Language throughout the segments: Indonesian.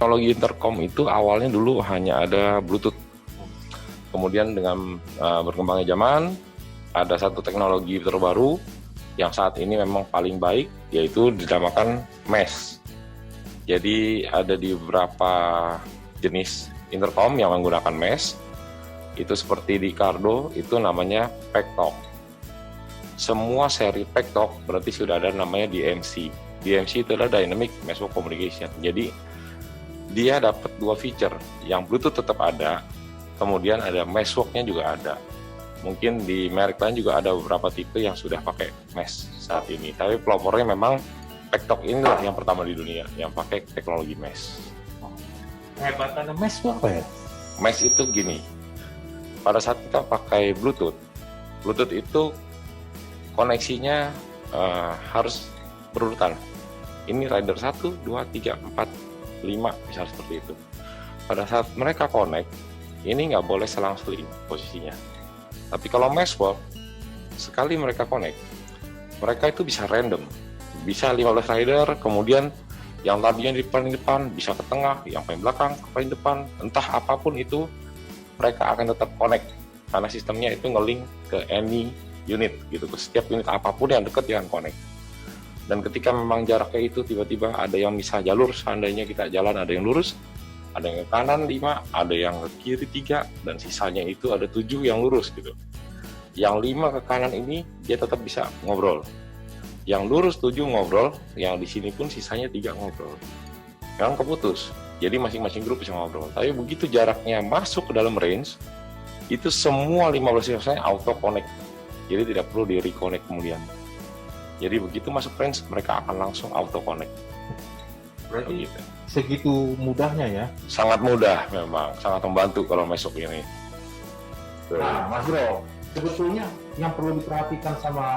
teknologi intercom itu awalnya dulu hanya ada Bluetooth. Kemudian dengan berkembangnya zaman, ada satu teknologi terbaru yang saat ini memang paling baik, yaitu dinamakan mesh. Jadi ada di beberapa jenis intercom yang menggunakan mesh. Itu seperti di Cardo, itu namanya Packtalk. Semua seri Packtalk berarti sudah ada namanya DMC. DMC itu adalah Dynamic Network Communication. Jadi dia dapat dua feature, yang Bluetooth tetap ada, kemudian ada meshwork-nya juga ada. Mungkin di merek lain juga ada beberapa tipe yang sudah pakai mesh saat ini. Tapi pelopornya memang Packtalk inilah yang pertama di dunia yang pakai teknologi mesh. Hebatannya mesh itu apa ya? Mesh itu gini, pada saat kita pakai Bluetooth itu koneksinya harus berurutan. Ini rider 1, 2, 3, 4, 5, misal seperti itu. Pada saat mereka connect, ini nggak boleh selang-seling posisinya. Tapi kalau meshwork, sekali mereka connect, mereka itu bisa random. Bisa 15 rider, kemudian yang tadinya di paling depan bisa ke tengah, yang paling belakang ke paling depan, entah apapun itu, mereka akan tetap connect. Karena sistemnya itu nge-link ke any unit, gitu. Ke setiap unit apapun yang dekat yang connect. Dan ketika memang jaraknya itu tiba-tiba ada yang misah jalur, seandainya kita jalan ada yang lurus, ada yang ke kanan 5, ada yang ke kiri 3, dan sisanya itu ada 7 yang lurus gitu. Yang 5 ke kanan ini dia tetap bisa ngobrol. Yang lurus 7 ngobrol, yang di sini pun sisanya 3 ngobrol. Memang keputus. Jadi masing-masing grup bisa ngobrol. Tapi begitu jaraknya masuk ke dalam range, itu semua 15 sisanya auto connect. Jadi tidak perlu di reconnect kemudian. Jadi begitu masuk range, mereka akan langsung auto connect. Berarti gitu. Segitu mudahnya ya? Sangat mudah memang, sangat membantu kalau masuk ini. Nah, Mas Bro, sebetulnya yang perlu diperhatikan sama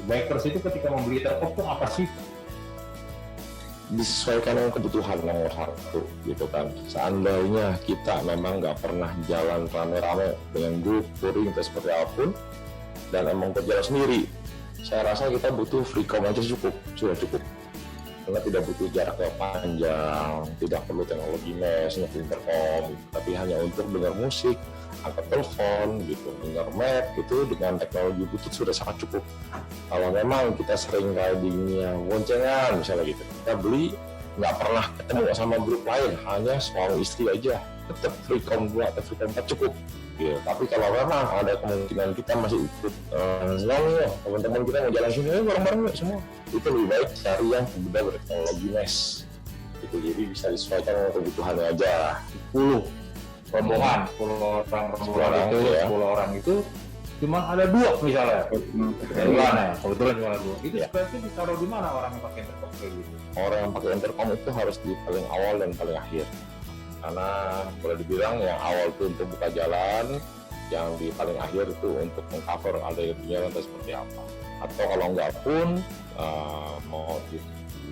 bikers itu ketika membeli intercom itu apa sih? Disesuaikan dengan kebutuhan nomor satu gitu kan. Seandainya kita memang nggak pernah jalan rame-rame dengan grup touring atau seperti apapun, dan emang berjalan sendiri, saya rasa kita butuh freecom aja sudah cukup. Karena tidak butuh jarak yang panjang, tidak perlu teknologi mesh, intercom, tapi hanya untuk dengar musik, angkat telepon, gitu, dengar map, gitu, dengan teknologi Bluetooth sudah sangat cukup. Kalau memang kita sering ridingnya boncengan, misalnya gitu, kita beli nggak pernah ketemu sama grup lain, hanya suami istri aja, tetap freecom 2 atau freecom 4 cukup. Ya, tapi kalau memang ada kemungkinan kita masih ikut teman-teman kita mau jalan sini bareng-bareng semua, itu lebih baik cari yang sudah berteknologi mesh. Itu jadi bisa disesuaikan dengan kebutuhannya aja. 10 rombongan, 10 orang itu cuma ada 2 misalnya. Kebetulan cuma ada 2. Itu sebenarnya ditaruh di mana orang yang pakai intercom kayak gitu? Orang yang pakai intercom itu harus di paling awal dan paling akhir. Karena boleh dibilang yang awal itu untuk buka jalan, yang di paling akhir itu untuk mengcover ada jalan atau seperti apa. Atau kalau enggak pun mau di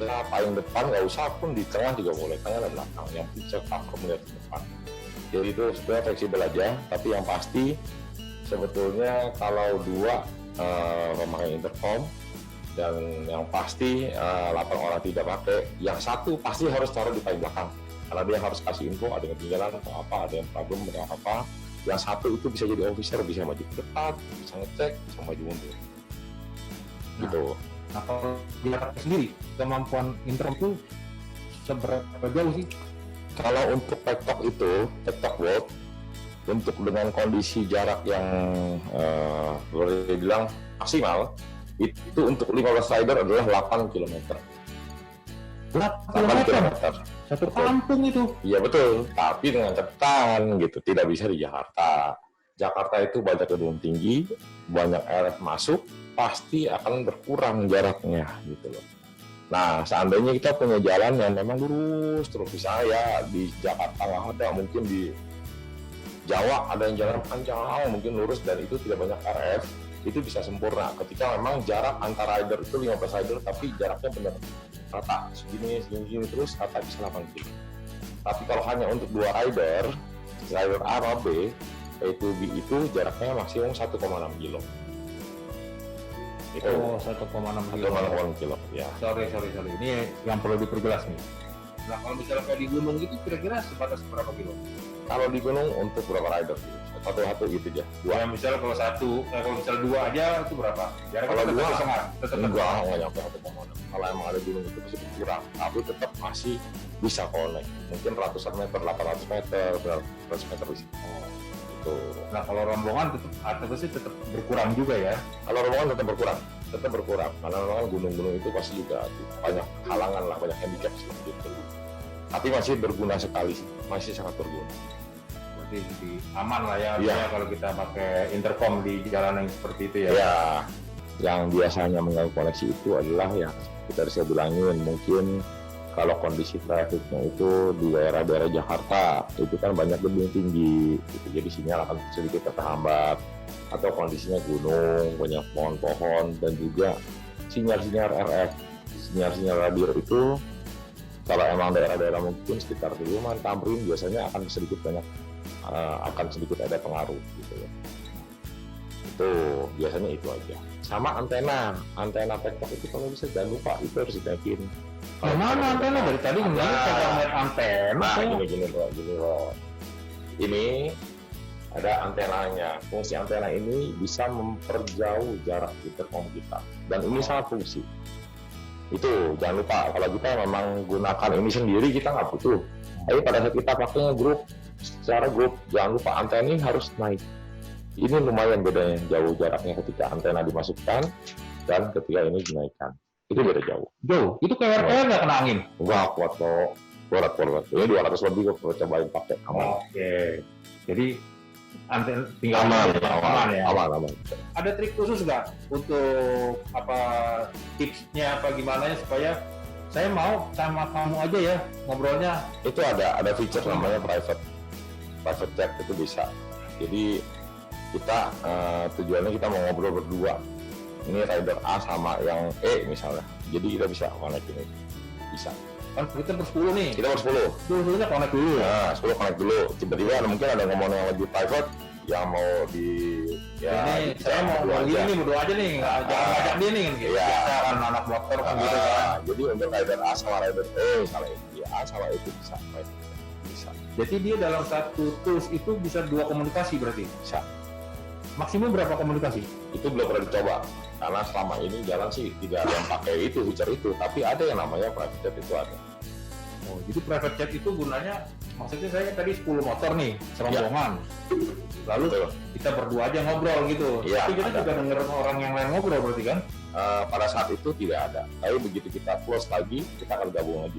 paling depan nggak usah pun di tengah juga boleh, tengah dan belakang, yang bisa cover melihat ke depan. Jadi itu sebenarnya fleksibel aja, tapi yang pasti sebetulnya kalau 2 memakai intercom dan yang pasti 8 orang tidak pakai, yang 1 pasti harus taruh di paling belakang. Karena dia harus kasih info, ada yang ketinggalan atau apa, ada yang problem, ada yang apa. Yang 1 itu bisa jadi officer, bisa maju ke depan, bisa ngecek, bisa maju mundur. Gitu. Nah, kalau jarak sendiri, kemampuan intercom itu seberapa jauh sih? Kalau untuk Packtalk itu, Packtalk World, untuk dengan kondisi jarak yang boleh dibilang maksimal, itu untuk 15 rider adalah 8 km. 8 km? Satu kampung itu? Iya betul, tapi dengan catatan gitu, tidak bisa di Jakarta. Jakarta itu banyak gedung tinggi, banyak RF masuk, pasti akan berkurang jaraknya gitu loh. Nah, seandainya kita punya jalan yang memang lurus terus, misalnya ya di Jakarta nggak ada, mungkin di Jawa ada yang jalan panjang, mungkin lurus dan itu tidak banyak RF, itu bisa sempurna ketika memang jarak antara rider itu 15 rider tapi jaraknya benar rata, segini terus rata bisa 8 km. Tapi kalau hanya untuk 2 rider A atau B, yaitu B itu jaraknya maksimum 1,6 km. Oh, 1,6 km. Kilo. Ya. Sorry. Ini yang perlu diperjelas nih. Nah kalau misalnya kayak di gunung gitu kira-kira sebatas berapa kilo? Kalau di gunung untuk berapa rider gitu? Satu-satu gitu aja. Dua. Ya misalnya kalau kalau misalnya 2 aja itu berapa? Jaraknya Kalau tetap 2, setengah, tetap enggak nyampe 1,6. Kalau emang ada gunung itu pasti berkurang, tapi tetap masih bisa kalau naik. Mungkin ratusan meter, 800 meter, 900 meter bisa. Gitu. Nah kalau rombongan tetap berkurang juga ya. Kalau rombongan tetap berkurang. Karena rombongan gunung-gunung itu pasti juga banyak halangan lah, banyak handicap seperti itu. Tapi masih berguna sekali sih, masih sangat berguna. Berarti aman lah ya, Iya. kalau kita pakai intercom di jalan yang seperti itu ya. Ya, yang biasanya mengganggu koneksi itu adalah yang kita bisa bilangin mungkin kalau kondisi trafiknya itu di daerah-daerah Jakarta itu kan banyak gedung tinggi, gitu. Jadi sinyal akan sedikit terhambat, atau kondisinya gunung, banyak pohon-pohon, dan juga sinyal-sinyal RF, sinyal-sinyal radio itu kalau emang daerah-daerah mungkin sekitar Sudirman, Tamrin biasanya akan sedikit ada pengaruh gitu ya. Itu biasanya itu aja. Sama antena tektok itu kalau bisa jangan lupa itu harus dinaikin. Nah, mana antena dari tadi ngeliat lihat antena? Nah, gini loh. Ini ada antenanya. Fungsi antena ini bisa memperjauh jarak intercom kita, dan ini sangat fungsi. Itu jangan lupa, kalau kita memang gunakan ini sendiri kita nggak butuh. Tapi pada saat kita pakainya secara grup, jangan lupa antena ini harus naik. Ini lumayan bedanya jauh jaraknya ketika antena dimasukkan dan ketika ini dinaikkan. Itu beda jauh. Jauh, itu kayak nggak kena angin? Wah, kuat kok. Berat. Ini 200 lebih kok cobain pakai. Aman. Oke. Jadi antena tinggal Aman. ya. Aman. Ada trik khusus nggak untuk tipsnya apa gimana supaya saya mau sama kamu aja ya ngobrolnya? Itu ada feature namanya private chat, itu bisa. Jadi kita tujuannya kita mau ngobrol berdua. Ini rider A sama yang E misalnya. Jadi kita bisa connect ini. Bisa. Kan kita ber-10 nih. Kita ber-10. 10-nya connect dulu ya. Nah, 10 connect dulu. Tiba-tiba mungkin ada ngomong yang lebih private yang mau ini saya mau gini berdua aja nih, jangan ngajak dia nih gitu. Iya. Biasa kan anak motor kan gitu kan. Jadi untuk rider A sama rider E misalnya itu, A sama itu bisa. Jadi dia dalam satu tools itu bisa 2 komunikasi berarti? Bisa. Maksimum berapa komunikasi? Itu belum pernah dicoba. Karena selama ini jalan sih tidak ada yang pakai itu, feature itu. Tapi ada yang namanya private chat itu ada. Oh, jadi private chat itu gunanya, maksudnya saya tadi 10 motor nih, serombongan. Lalu Betul. kita berdua aja ngobrol gitu. Iya, Tapi kita ada. juga denger orang yang lain ngobrol berarti kan? Pada saat itu tidak ada. Tapi begitu kita close lagi, kita akan gabung lagi.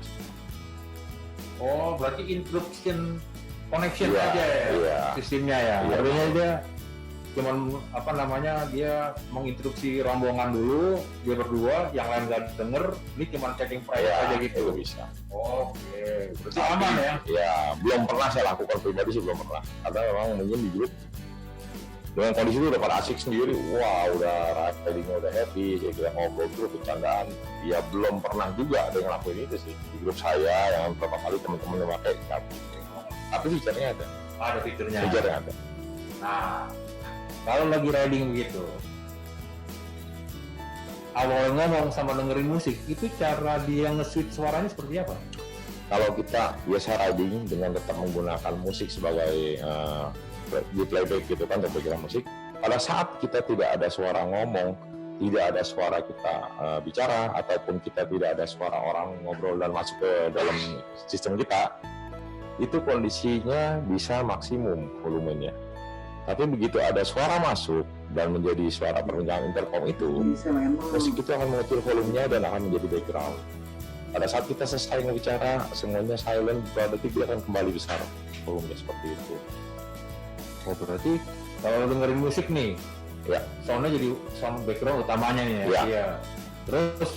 Oh, berarti interruption connection Iya, aja ya iya. sistemnya ya. Iya. Artinya dia cuman dia menginstruksi rombongan dulu, dia berdua, yang lain nggak denger, ini cuman chatting private aja gitu. Itu bisa. Oke, berarti Tapi, aman ya? Ya, belum pernah saya lakukan pribadi sih, belum pernah. Karena memang mungkin di grup dengan kondisi itu udah pada asik sendiri, wah udah ridingnya udah happy, kayak kita ngobrol terus bercandaan. Ya belum pernah juga ada yang ngelakuin itu sih di grup saya, yang beberapa kali teman-teman yang pakai gitu. Tapi fiturnya ada. Ada fiturnya. Fiturnya ada. Nah, kalau lagi riding begitu, awal ngomong sama dengerin musik, itu cara dia nge-switch suaranya seperti apa? Kalau kita biasa riding dengan tetap menggunakan musik sebagai di playback gitu kan, background musik, pada saat kita tidak ada suara ngomong, tidak ada suara kita bicara, ataupun kita tidak ada suara orang ngobrol dan masuk ke dalam sistem kita, itu kondisinya bisa maksimum volumenya. Tapi begitu ada suara masuk dan menjadi suara perbincangan intercom itu, musik itu akan mengecil volumenya dan akan menjadi background. Pada saat kita selesai berbicara, semuanya silent, berarti dia akan kembali besar volumenya seperti itu. Oh, berarti kalau dengerin musik nih, Ya, soundnya jadi sound background utamanya nih ya. Ya. Iya. Terus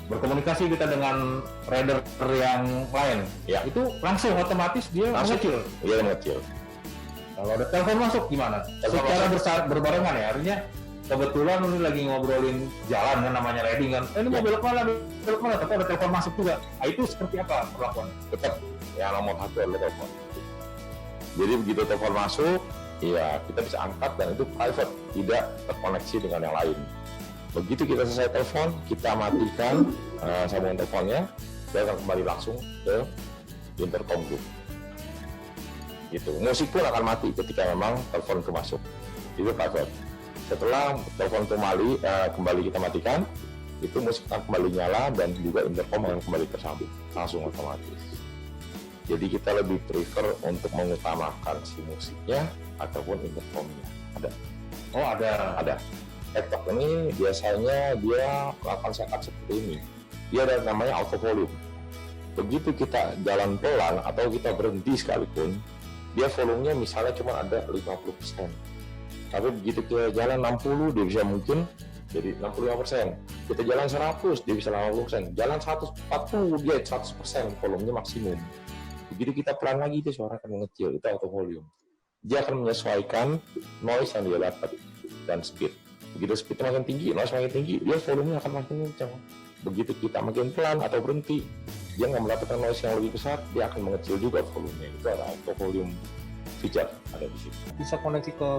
berkomunikasi kita dengan rider yang lain. Ya. Itu langsung otomatis dia Langsung. mengecil. dia mengecil. Kalau ada telepon masuk gimana? Telepon Secara berbarengan ya, artinya kebetulan ini lagi ngobrolin jalan kan, namanya riding kan. Ini mau belok mana, tapi ada telepon masuk juga. Nah, itu seperti apa perlakuan? Tetap yang nomor satu adalah telepon. Jadi begitu telepon masuk, ya kita bisa angkat dan itu private, tidak terkoneksi dengan yang lain. Begitu kita selesai telepon, kita matikan sambungan teleponnya, dia akan kembali langsung ke intercom group. Gitu. Musik pun akan mati ketika memang telepon itu masuk. Itu private. Setelah telepon kembali kita matikan, itu musik akan kembali nyala dan juga intercom akan kembali tersambung langsung otomatis. Jadi kita lebih prefer untuk mengutamakan si musiknya ataupun intercomnya. Ada. Oh ada. Laptop ini biasanya dia akan setup seperti ini. Dia ada namanya auto volume. Begitu kita jalan pelan atau kita berhenti sekalipun, dia volumenya misalnya cuma ada 50%. Tapi begitu kita jalan 60, dia bisa mungkin jadi 65%. Kita jalan 100, dia bisa 80%. Jalan 140, dia 100% volumenya maksimum. Begitu kita pelan lagi, itu suara akan mengecil, itu auto volume. Dia akan menyesuaikan noise yang dia dapat dan speed. Begitu speednya makin tinggi, noise makin tinggi, dia volumenya akan makin kencang. Begitu kita makin pelan atau berhenti, dia nggak mendapatkan noise yang lebih besar, dia akan mengecil juga volumenya. Itu ada auto volume feature ada di situ. Bisa koneksi ke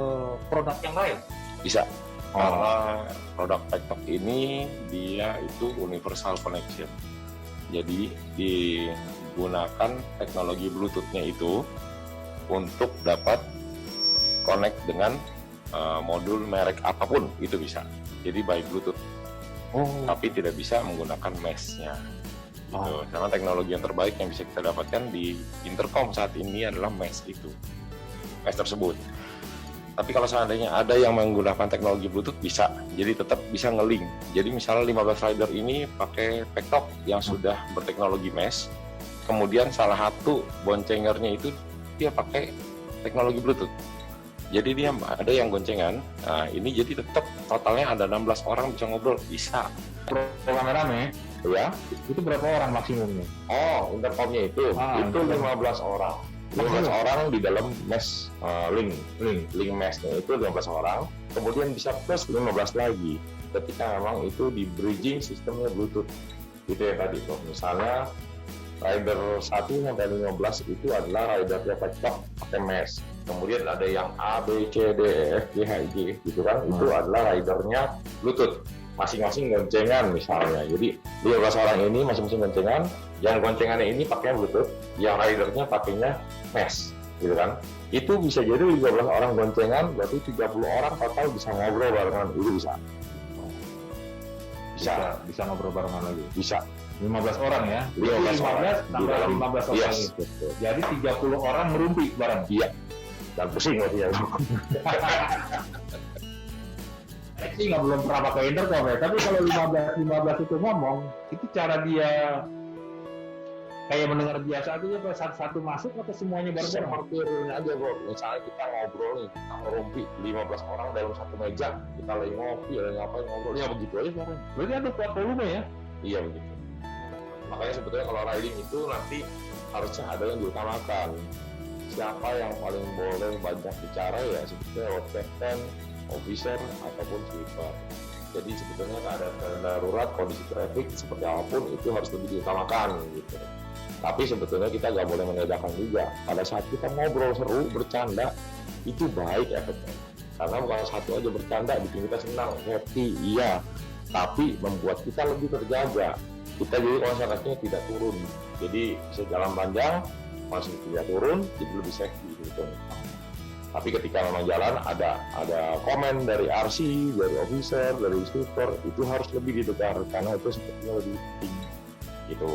produk yang lain? Bisa. Karena produk laptop ini dia itu universal connection. Jadi digunakan teknologi Bluetooth-nya itu untuk dapat connect dengan modul merek apapun, itu bisa. Jadi by Bluetooth. Tapi tidak bisa menggunakan mesh-nya. Gitu. Karena teknologi yang terbaik yang bisa kita dapatkan di intercom saat ini adalah mesh itu. Mesh tersebut. Tapi kalau seandainya ada yang menggunakan teknologi Bluetooth bisa, jadi tetap bisa nge-link. Jadi misalnya 15 rider ini pakai Pektok yang sudah berteknologi mesh, kemudian salah satu boncengernya itu dia pakai teknologi Bluetooth. Jadi dia ada yang goncengan, nah ini jadi tetap totalnya ada 16 orang bisa ngobrol, bisa. Rame-rame, Ya, itu berapa orang maksimumnya? intercomnya itu 15 orang. 15 orang di dalam mesh link meshnya itu 15 orang, kemudian bisa plus 15 lagi ketika memang itu di bridging sistemnya Bluetooth. Gitu ya tadi tuh. Misalnya rider 1 sampai 15 itu adalah ridernya Pektok pakai mesh. Kemudian ada yang A, B, C, D, E, F, G, H, I, J gitu kan. Itu adalah ridernya Bluetooth. Masing-masing goncengan misalnya. Jadi 15 orang ini masing-masing goncengan. Yang goncengannya ini pakai Bluetooth, yang ridernya pakainya mesh, gitu kan. Itu bisa jadi 15 orang goncengan, berarti 30 orang total bisa ngobrol barengan, itu bisa. Bisa ngobrol barengan lagi. Bisa. 15 orang ya. 15 orang. Tambah 15 orang. Yes, Gitu. Jadi 30 orang merumpi bareng. Iya. Dan pusing berarti ya. Saya sih belum pernah pakai intercom ya, tapi kalau 15 itu ngomong, itu cara dia kayak mendengar biasa aja ya, satu masuk atau semuanya bareng-bareng? Seperti realnya aja bro, misalnya kita ngobrol nih, kita ngerumpi 15 orang dalam satu meja, kita lagi ngopi, lagi ngapain ngobrol, ya begitu aja sekarang. Berarti ada kuat volume ya? Iya begitu. Makanya sebetulnya kalau riding itu nanti harusnya ada yang diutamakan. Siapa yang paling boleh banyak bicara ya sebetulnya lewat captain, officer, ataupun sweeper. Jadi sebetulnya keadaan darurat, kondisi traffic seperti apapun itu harus lebih diutamakan gitu. Tapi sebetulnya kita nggak boleh mengedakan juga. Pada saat kita ngobrol seru, bercanda, itu baik efeknya. Karena bukan satu aja bercanda, bikin kita senang, happy, iya. Tapi membuat kita lebih terjaga. Kita jadi konsentrasinya tidak turun. Jadi bisa jalan panjang, masih tidak turun, jadi lebih safety gitu. Tapi ketika memang jalan ada komen dari RC, dari officer, dari sweeper, itu harus lebih didengar karena itu sepertinya lebih penting gitu.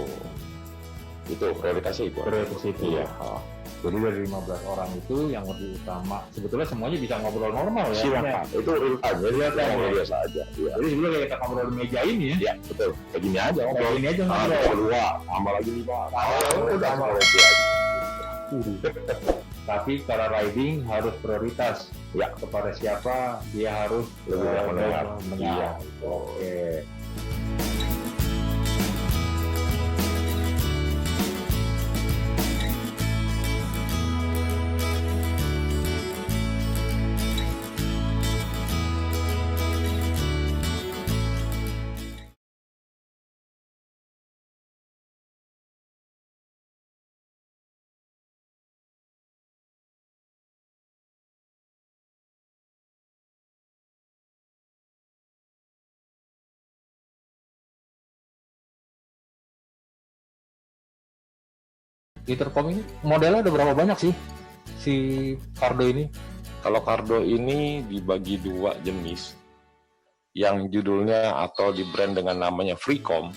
Itu prioritasnya itu. Prioritas itu. Iya. Jadi dari 15 orang itu yang lebih utama, sebetulnya semuanya bisa ngobrol normal ya. Silakan. Itu real time, jadi kita ngobrol biasa aja. Iya. Jadi sebelumnya kita ngobrol di meja ini ya. Iya, betul. Kayak gini aja ngobrol. Kayak gini aja ngobrol. Dua, tambah lagi 5. Udah sama kopi aja. Tapi cara riding harus prioritas ya, kepada siapa dia harus lebih banyak mendengar. Iya. Oke. Intercom ini modelnya ada berapa banyak sih si Cardo ini? Kalau Cardo ini dibagi dua jenis, yang judulnya atau di brand dengan namanya Freecom.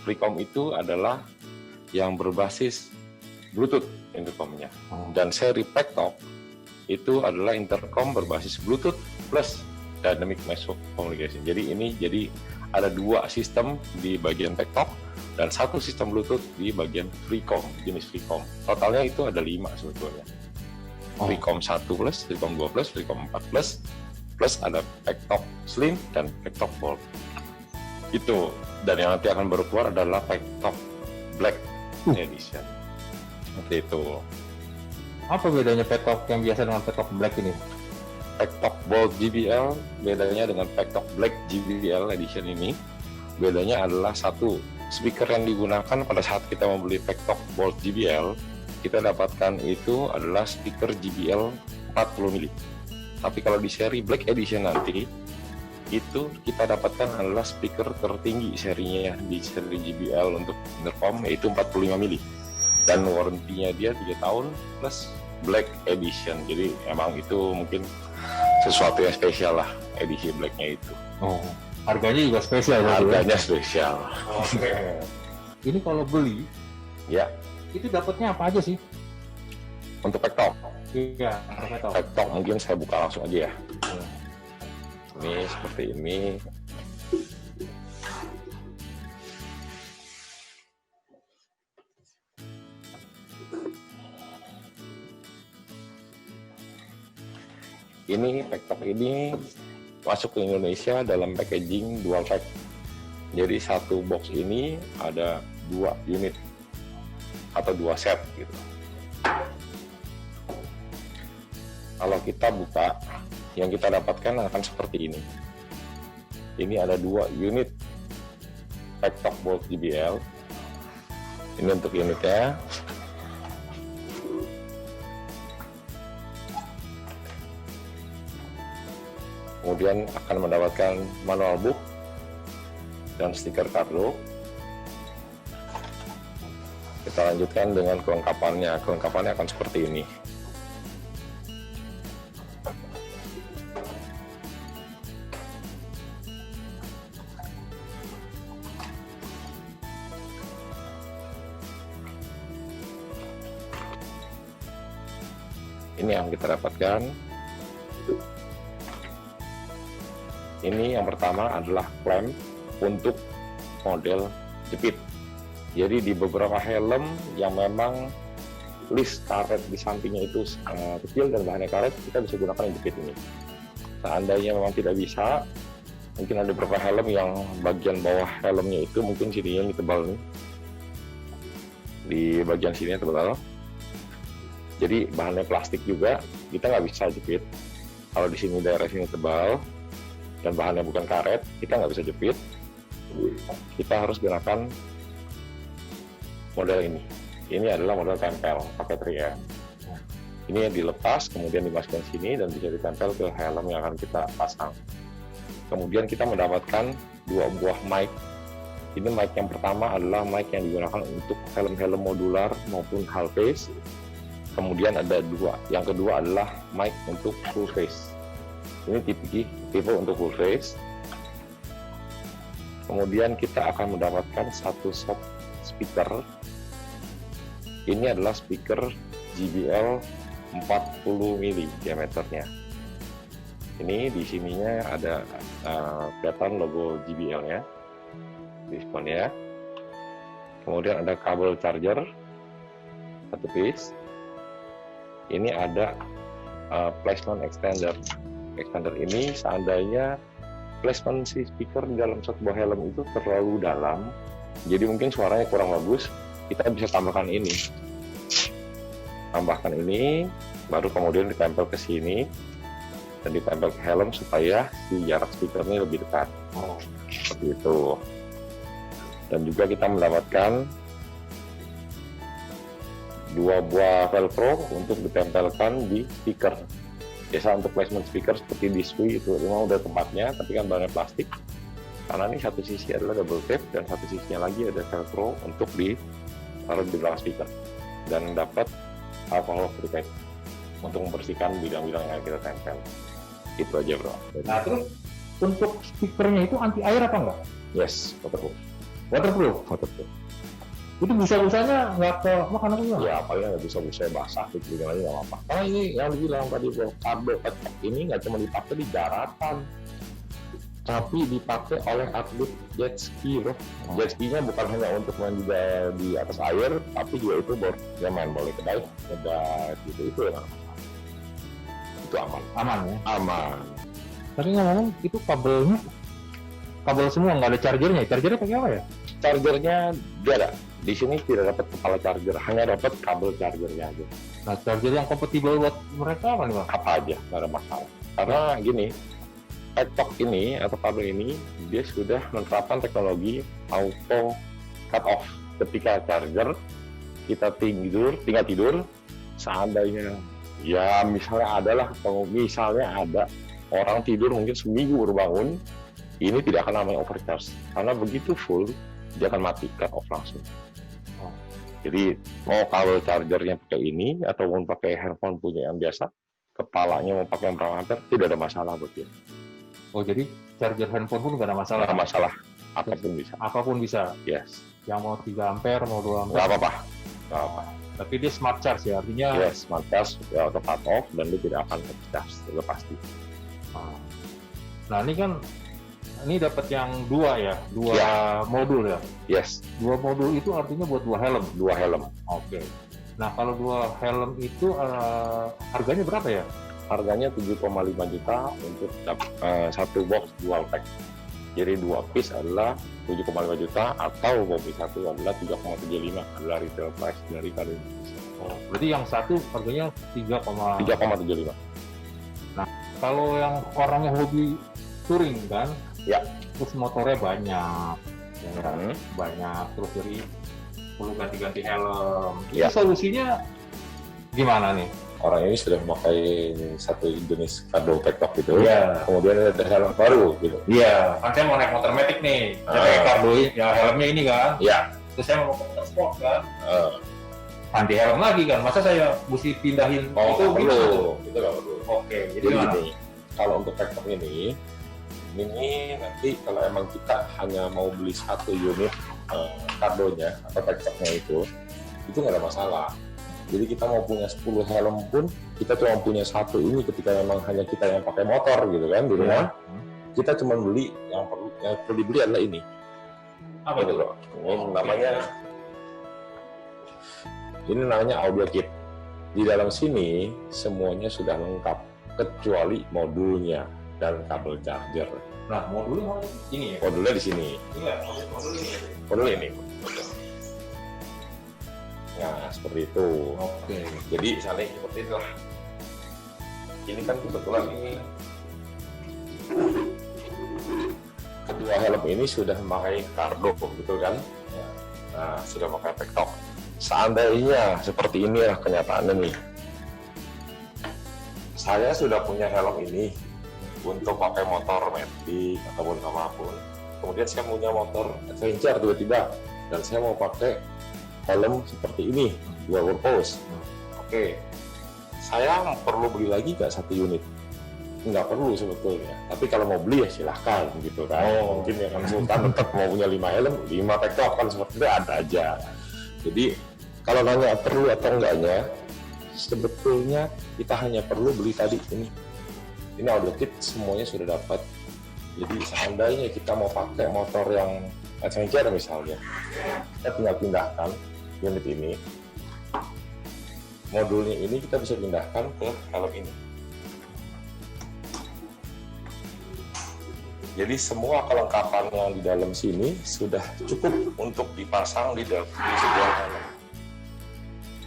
Freecom itu adalah yang berbasis Bluetooth intercomnya. Dan seri Pektok itu adalah intercom berbasis Bluetooth plus Dynamic Network Communication. Jadi ada dua sistem di bagian Pektok dan satu sistem Bluetooth di bagian Freecom, jenis Freecom. Totalnya itu ada 5 sebetulnya. Freecom 1 plus, Freecom 2 plus, Freecom 4 plus ada Pektok Slim dan Pektok Bold. Itu, dan yang nanti akan baru keluar adalah Pektok Black Edition. Seperti itu. Apa bedanya Pektok yang biasa dengan Pektok Black ini? Pektok Bold JBL bedanya dengan Pektok Black JBL Edition ini, bedanya adalah satu, speaker yang digunakan pada saat kita membeli Pektok Bold JBL kita dapatkan itu adalah speaker JBL 40 mili. Tapi kalau di seri Black Edition nanti itu kita dapatkan adalah speaker tertinggi serinya di seri JBL untuk intercom, yaitu 45 mili. Dan warrantinya dia 3 tahun plus Black Edition. Jadi emang itu mungkin sesuatu yang spesial lah edisi Blacknya itu. Harganya juga spesial. Harganya spesial. Oke. Ini kalau beli Ya, itu dapatnya apa aja sih? untuk Pektok. Iya, Pektok. Pektok mungkin saya buka langsung aja ya. Ini seperti ini. Ini Pektok ini masuk ke Indonesia dalam packaging dual pack. Jadi satu box ini ada 2 unit atau 2 set gitu. Kalau kita buka, yang kita dapatkan akan seperti ini. Ini ada 2 unit Pektok Bold JBL. Ini untuk unitnya. Kemudian akan mendapatkan manual book dan stiker Cardo. Kita lanjutkan dengan kelengkapannya. Kelengkapannya akan seperti ini. Ini yang kita dapatkan. Ini yang pertama adalah klem untuk model jepit. Jadi di beberapa helm yang memang list karet di sampingnya itu kecil dan bahannya karet, kita bisa gunakan yang jepit ini. Seandainya memang tidak bisa, mungkin ada beberapa helm yang bagian bawah helmnya itu mungkin sininya ini tebal nih. Di bagian sini tebal. Jadi bahannya plastik juga, kita nggak bisa jepit. Kalau di sini daerah sini tebal dan bahannya bukan karet, kita nggak bisa jepit. Kita harus gunakan model ini. Ini adalah model tempel pakai 3M. Ini yang dilepas, kemudian dimasukkan sini dan bisa ditempel ke helm yang akan kita pasang. Kemudian kita mendapatkan 2 buah mic. Ini mic yang pertama adalah mic yang digunakan untuk helm-helm modular maupun half face. Kemudian ada 2. Yang kedua adalah mic untuk full face. Ini tipe untuk full face. Kemudian kita akan mendapatkan 1 set speaker. Ini adalah speaker JBL 40 mili diameternya. Ini di sininya ada kelihatan logo JBL-nya, diskonnya. Kemudian ada kabel charger 1 piece. Ini ada placement extender. Extender ini seandainya placement si speaker di dalam satu buah helm itu terlalu dalam, jadi mungkin suaranya kurang bagus, kita bisa tambahkan ini. Tambahkan ini, baru kemudian ditempel ke sini dan ditempel ke helm supaya si jarak speakernya lebih dekat. Seperti itu. Dan juga kita mendapatkan 2 buah velcro untuk ditempelkan di speaker. Biasa untuk placement speaker seperti di Sui itu memang udah tempatnya, tapi kan bahannya plastik. Karena ini satu sisi adalah double tape dan satu sisinya lagi ada velcro untuk ditaruh di belakang speaker. dan dapat alkohol prepaid untuk membersihkan bidang-bidang yang kita tempel. Itu aja bro. Nah terus untuk speakernya itu anti air apa enggak? Yes, waterproof. Waterproof. Itu busa-busanya nggak ke makan apa enggak? Ya paling nggak bisa basah gitu lagi nggak apa-apa. Karena ini yang dibilang tadi bro, karbo petok ini nggak cuma dipakai di daratan, tapi dipakai oleh atlet jet ski bro. Jet ski-nya bukan hanya untuk main juga di atas air, tapi juga itu dia main boleh kedai, ngedar gitu itu ya. Itu aman. Aman ya. Aman. Tapi ngomong itu kabel semua, nggak ada chargernya. Chargernya pakai apa ya? Chargernya dia ada. Di sini tidak dapat kepala charger, hanya dapat kabel chargernya aja. Nah charger yang kompatibel buat mereka apa nih bang? Apa aja, nggak ada masalah. Karena gini, petok ini atau kabel ini dia sudah menerapkan teknologi auto cut off. Ketika charger kita tinggal tidur, seandainya ya misalnya adalah atau misalnya ada orang tidur mungkin seminggu baru bangun, ini tidak akan namanya overcharge karena begitu full dia akan mati, cut off langsung. Jadi mau kabel chargernya pakai ini ataupun pakai handphone punya yang biasa, kepalanya mau pakai yang berapa ampere tidak ada masalah buat dia. Oh jadi charger handphone pun nggak ada masalah? Nggak ada masalah, apapun bisa. Apapun bisa. Yes. Yang mau 3 ampere, mau 2 ampere. Nggak apa-apa. Nggak apa. Tapi dia smart charge ya, artinya. Yes, smart charge ya auto cut off dan dia tidak akan charge, itu pasti. Nah ini kan ini dapat yang dua ya, dua modul ya. Yes, 2 modul itu artinya buat 2 helm. 2 helm. Oke. Nah kalau 2 helm itu harganya berapa ya? Harganya 7,5 juta untuk satu box dual pack. Jadi 2 piece adalah 7,5 juta atau mobil satu adalah 3,75 adalah retail price dari Kado Indonesia. Oh, berarti yang satu harganya 3,75. Nah kalau yang orangnya hobi touring kan, ya, terus motornya banyak, ya kan? Banyak, terus jadi perlu ganti-ganti helm. Itu solusinya gimana nih? Orang ini sudah memakai satu jenis Kado Petok gitu. Iya. Kemudian ada helm baru gitu. Iya, kan saya mau naik motor matic nih, saya pakai Kado ya helmnya ini kan. Iya. Terus saya mau motor sport kan. Ganti helm lagi kan, masa saya mesti pindahin Oh, itu nggak gitu? perlu. Itu nggak perlu. Oke, jadi Jadi gimana? gini, kalau untuk Petok ini nanti kalau emang kita hanya mau beli satu unit kardonya atau Petoknya itu nggak ada masalah. Jadi kita mau punya 10 helm pun kita cuma punya satu ini ketika memang hanya kita yang pakai motor gitu kan di rumah. Kita cuma beli yang perlu dibeli adalah ini. Apa itu? Loh. Ini namanya audio kit. Di dalam sini semuanya sudah lengkap kecuali modulnya dan kabel charger. Nah, modulnya ini ya? Modulnya di sini. Iya, modul ini. Modul ini. Nah, seperti itu. Oke. Jadi misalnya seperti itulah. Ini kan kebetulan ini kedua helm ini sudah memakai kardo, betul kan? Nah, sudah memakai Petok. Seandainya seperti inilah kenyataannya nih. Saya sudah punya helm ini untuk pakai motor matic ataupun apapun. Kemudian saya punya motor adventure tiba-tiba dan saya mau pakai helm seperti ini, dual purpose. Oke, saya perlu beli lagi nggak satu unit? Nggak perlu sebetulnya. Tapi kalau mau beli ya silahkan gitu kan. Mungkin ya kan Sultan tetap mau punya 5 helm, 5 Petok kan seperti itu ada aja. Jadi kalau nanya perlu atau enggaknya, sebetulnya kita hanya perlu beli tadi ini. Ini audio kit semuanya sudah dapat. Jadi seandainya kita mau pakai motor yang adventure misalnya, kita tinggal pindahkan unit ini, modulnya ini kita bisa pindahkan ke helm ini. Jadi semua kelengkapan yang di dalam sini sudah cukup untuk dipasang di sebuah helm.